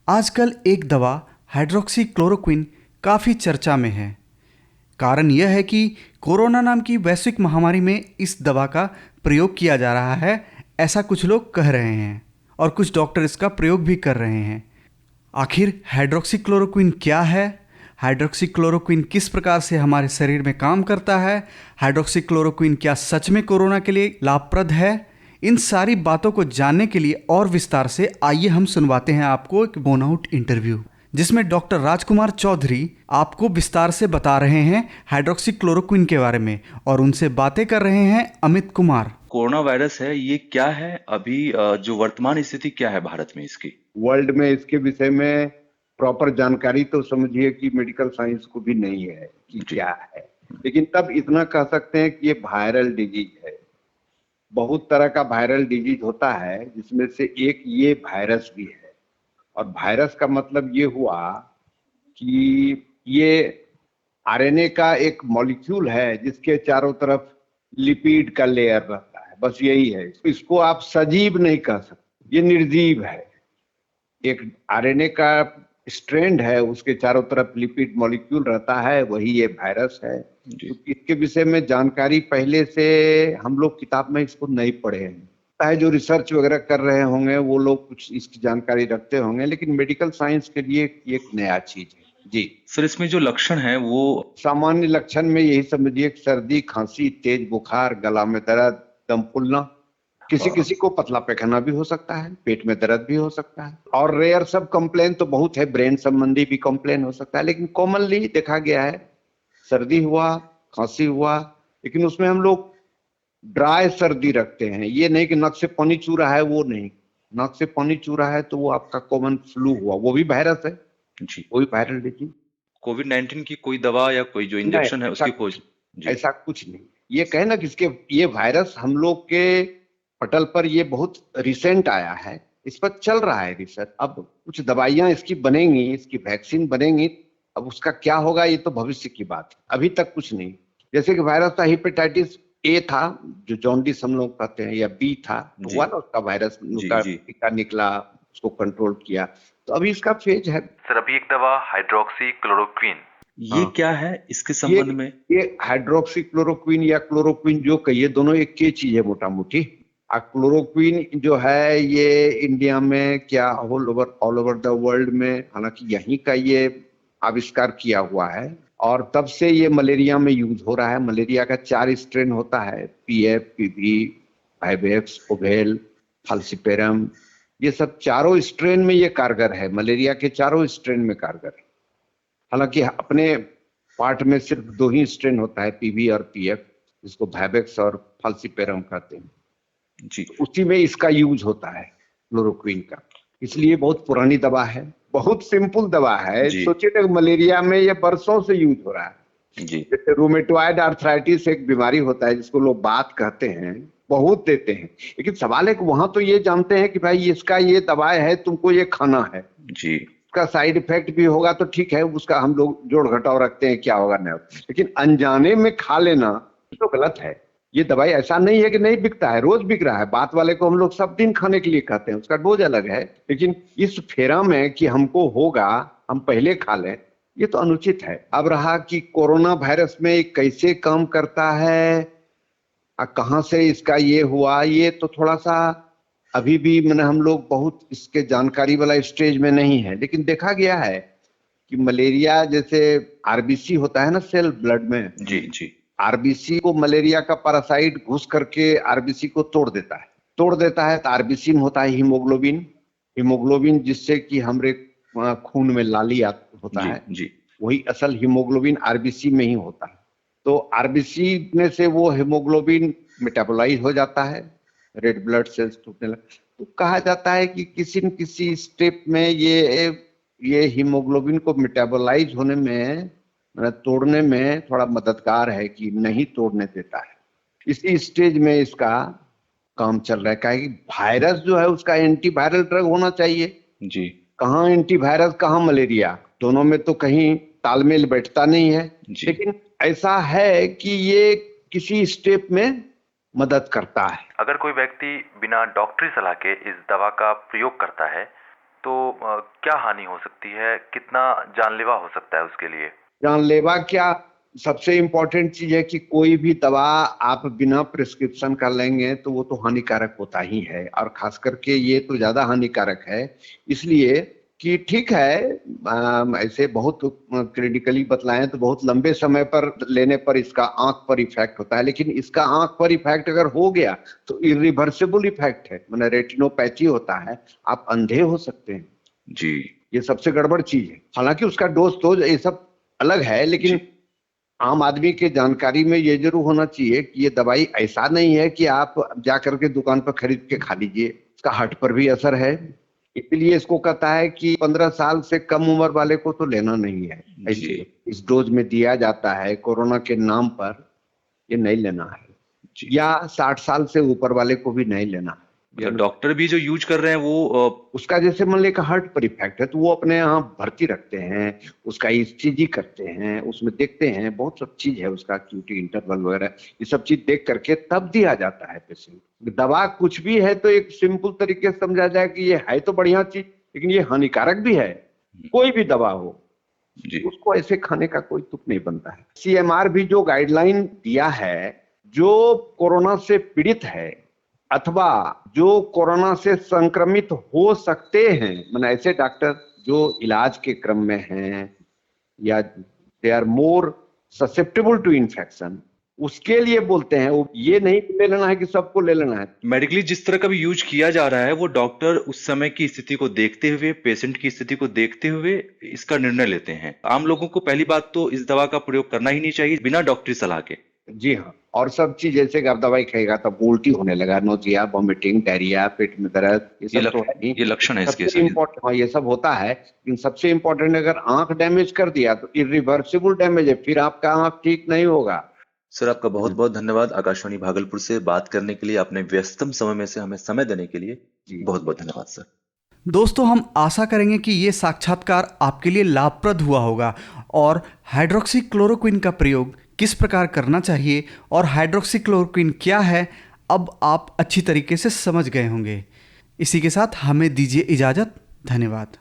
आजकल एक दवा हाइड्रोक्सी क्लोरोक्विन काफ़ी चर्चा में है। कारण यह है कि कोरोना नाम की वैश्विक महामारी में इस दवा का प्रयोग किया जा रहा है, ऐसा कुछ लोग कह रहे हैं और कुछ डॉक्टर इसका प्रयोग भी कर रहे हैं। आखिर हाइड्रोक्सी क्लोरोक्विन क्या है? हाइड्रोक्सी क्लोरोक्विन किस प्रकार से हमारे शरीर में काम करता है? हाइड्रोक्सी क्लोरोक्विन क्या सच में कोरोना के लिए लाभप्रद है? इन सारी बातों को जानने के लिए और विस्तार से आइए हम सुनवाते हैं आपको एक बोनआउट इंटरव्यू, जिसमें डॉक्टर राजकुमार चौधरी आपको विस्तार से बता रहे हैं हाइड्रोक्सी क्लोरोक्विन के बारे में, और उनसे बातें कर रहे हैं अमित कुमार। कोरोना वायरस है, ये क्या है? अभी जो वर्तमान स्थिति क्या है भारत में इसकी? वर्ल्ड में इसके विषय में प्रॉपर जानकारी तो समझिए कि मेडिकल साइंस को भी नहीं है कि क्या है, लेकिन तब इतना कह सकते हैं कि ये वायरल डिजीज है। बहुत तरह का वायरल डिजीज होता है, जिसमें से एक ये वायरस भी है। और वायरस का मतलब ये हुआ कि ये आरएनए का एक मॉलिक्यूल है जिसके चारों तरफ लिपिड का लेयर रहता है, बस यही है। इसको आप सजीव नहीं कह सकते, ये निर्जीव है। एक आरएनए का स्ट्रैंड है, उसके चारों तरफ लिपिड मॉलिक्यूल रहता है, वही ये वायरस है। तो इसके विषय में जानकारी पहले से हम लोग किताब में इसको नहीं पढ़े हैं। चाहे जो रिसर्च वगैरह कर रहे होंगे वो लोग कुछ इसकी जानकारी रखते होंगे, लेकिन मेडिकल साइंस के लिए एक नया चीज है। जी सर, इसमें जो लक्षण है वो सामान्य लक्षण में यही समझिए, सर्दी, खांसी, तेज बुखार, गला में दर्द, दम फूलना, किसी किसी को पतला पैखाना भी हो सकता है, पेट में दर्द भी हो सकता है, और रेयर सब कंप्लेन तो बहुत है, ब्रेन संबंधी भी कंप्लेन हो सकता है, लेकिन कॉमनली देखा गया है सर्दी हुआ, खांसी हुआ, लेकिन उसमें हम लोग ड्राई सर्दी रखते हैं। ये नहीं कि नक से पानी चू रहा है, वो नहीं। नक से पानी चू रहा है तो वो आपका कॉमन फ्लू हुआ, वो भी वायरस है, जी वो भी वायरल डिजीज। कोविड-19 की कोई दवा या कोई जो इंजेक्शन है उसकी खोज? जी ऐसा कुछ नहीं। ये कहे ना कि इसके ये वायरस हम लोग के पटल पर ये बहुत रिसेंट आया है, इस पर चल रहा है रिसर्च। अब कुछ दवाइयां इसकी बनेंगी, इसकी वैक्सीन बनेंगी, अब उसका क्या होगा ये तो भविष्य की बात है, अभी तक कुछ नहीं। जैसे कि वायरस था हेपेटाइटिस ए था, जो जॉन्डिस हम लोग कहते हैं, या बी था, तो हुआ ना उसका वायरस, उसका टीका निकला, उसको कंट्रोल किया, तो अभी इसका फेज है। सर, अभी एक दवा हाइड्रोक्सी क्लोरोक्विन, ये क्या है इसके संबंध में? ये हाइड्रोक्सी क्लोरोक्विन या क्लोरोक्विन जो कहिए, दोनों एक ही चीज है मोटा मोटी। क्लोरोक्विन जो है ये इंडिया में क्या ऑल ओवर द वर्ल्ड में, हालांकि यहीं का ये आविष्कार किया हुआ है, और तब से ये मलेरिया में यूज हो रहा है। मलेरिया का 4 स्ट्रेन होता है, PF, PV, vivax, oval, falciparum, ये सब चारों स्ट्रेन में ये कारगर है, मलेरिया के चारों स्ट्रेन में कारगर है। हालांकि अपने पार्ट में सिर्फ 2 ही स्ट्रेन होता है, पीवी और पीएफ, जिसको वाइवेक्स और फाल्सिपेरम कहते हैं। जी उसी में इसका यूज होता है क्लोरोक्विन का, इसलिए बहुत पुरानी दवा है, बहुत सिंपल दवा है। सोचिए ना, मलेरिया में ये बरसों से यूज हो रहा है। जी जैसे रूमेटॉइड आर्थराइटिस एक बीमारी होता है जिसको लोग बात कहते हैं, बहुत देते हैं, लेकिन सवाल है कि वहां तो ये जानते हैं कि भाई इसका ये दवा है, तुमको ये खाना है, जी उसका साइड इफेक्ट भी होगा तो ठीक है, उसका हम लोग जोड़ घटाव रखते हैं, क्या होगा नहीं होगा, लेकिन अनजाने में खा लेना तो गलत है। ये दवाई ऐसा नहीं है कि नहीं बिकता है, रोज बिक रहा है। बात वाले को हम लोग सब दिन खाने के लिए कहते हैं, उसका डोज अलग है, लेकिन इस फेरा में कि हमको होगा हम पहले खा लें, ये तो अनुचित है। अब रहा कि कोरोना वायरस में कैसे काम करता है, कहाँ से इसका ये हुआ, ये तो थोड़ा सा अभी भी मैंने हम लोग बहुत इसके जानकारी वाला स्टेज में नहीं है, लेकिन देखा गया है कि मलेरिया जैसे आरबीसी होता है ना सेल ब्लड में, जी जी आरबीसी को मलेरिया का पैरासाइट घुस करके आरबीसी को तोड़ देता है, तो आरबीसी में होता है हीमोग्लोबिन, जिससे कि हमारे खून में लाली होता है, वही असल हीमोग्लोबिन आरबीसी में ही होता है। तो आरबीसी में से वो हीमोग्लोबिन मेटाबोलाइज हो जाता है, रेड ब्लड सेल्स टूटने लगते, तो कहा जाता है कि किसी न किसी स्टेप में ये हीमोग्लोबिन को मेटाबोलाइज होने में, तोड़ने में थोड़ा मददगार है, कि नहीं तोड़ने देता है। इसी स्टेज में इसका काम चल रहा है। क्या है कि वायरस जो है उसका एंटीवायरल ड्रग होना चाहिए। जी कहाँ एंटीवायरस, कहाँ मलेरिया, दोनों में तो कहीं तालमेल बैठता नहीं है, लेकिन ऐसा है कि ये किसी स्टेप में मदद करता है। अगर कोई व्यक्ति बिना डॉक्टरी सलाह के इस दवा का प्रयोग करता है तो क्या हानि हो सकती है, कितना जानलेवा हो सकता है उसके लिए? जानलेवा क्या, सबसे इम्पोर्टेंट चीज है कि कोई भी दवा आप बिना प्रिस्क्रिप्शन का लेंगे तो वो तो हानिकारक होता ही है, और खास करके ये तो ज्यादा हानिकारक है। इसलिए कि ठीक है, ऐसे बहुत क्रिटिकली बतलाएं तो बहुत लंबे समय पर लेने पर इसका आंख पर इफेक्ट होता है, लेकिन इसका आंख पर इफेक्ट अगर हो गया तो इरिवर्सिबल इफेक्ट है, मतलब रेटिनोपैथी होता है, आप अंधे हो सकते हैं। जी। ये सबसे गड़बड़ चीज है। हालांकि उसका डोज तो ये सब अलग है, लेकिन आम आदमी के जानकारी में ये जरूर होना चाहिए कि ये दवाई ऐसा नहीं है कि आप जाकर के दुकान पर खरीद के खा लीजिए, इसका हार्ट पर भी असर है। इसलिए इसको कहता है कि 15 साल से कम उम्र वाले को तो लेना नहीं है, ऐसे जी। इस डोज में दिया जाता है कोरोना के नाम पर, ये नहीं लेना है। जी। या 60 साल से ऊपर वाले को भी नहीं लेना है। मतलब डॉक्टर भी जो यूज कर रहे हैं वो उसका जैसे मान लिया हार्ट पर इफेक्ट है तो वो अपने यहाँ भर्ती रखते हैं, उसका ईसीजी करते हैं, उसमें देखते हैं, बहुत सब चीज है उसका, क्यूटी इंटरवल वगैरह, ये सब चीज देख करके तब दिया जाता है पेशेंट। दवा कुछ भी है तो एक सिंपल तरीके से समझा जाए कि ये है तो बढ़िया चीज, लेकिन ये हानिकारक भी है। कोई भी दवा हो जी। उसको ऐसे खाने का कोई तुक नहीं बनता है। CMR भी जो गाइडलाइन दिया है, जो कोरोना से पीड़ित है अथवा जो कोरोना से संक्रमित हो सकते हैं, माने ऐसे डॉक्टर जो इलाज के क्रम में हैं या they are more susceptible to infection, उसके लिए बोलते हैं। वो ये नहीं ले लेना है कि सबको ले लेना है। मेडिकली जिस तरह का भी यूज किया जा रहा है वो डॉक्टर उस समय की स्थिति को देखते हुए, पेशेंट की स्थिति को देखते हुए इसका निर्णय लेते हैं। आम लोगों को पहली बात तो इस दवा का प्रयोग करना ही नहीं चाहिए बिना डॉक्टरी सलाह के। जी हाँ, और सब चीज जैसे कि आप दवाई खाएगा तब उल्टी होने लगा, नोजिया, वॉमिटिंग, डायरिया, पेट में दर्द, ये सब तो है ही। ये लक्षण है इसके सबसे सभी। इम्पोर्टेंट, हाँ ये सब होता है, लेकिन सबसे इम्पोर्टेंट अगर आंख डैमेज कर दिया तो इरिवर्सिबल डैमेज है, फिर आपका आंख ठीक नहीं होगा। सर आपका बहुत बहुत धन्यवाद आकाशवाणी भागलपुर से बात करने के लिए, अपने व्यस्तम समय में से हमें समय देने के लिए जी। बहुत बहुत धन्यवाद सर। दोस्तों, हम आशा करेंगे कि ये साक्षात्कार आपके लिए लाभप्रद हुआ होगा और हाइड्रोक्सी क्लोरोक्विन का प्रयोग किस प्रकार करना चाहिए और हाइड्रोक्सी क्लोरोक्विन क्या है, अब आप अच्छी तरीके से समझ गए होंगे। इसी के साथ हमें दीजिए इजाज़त। धन्यवाद।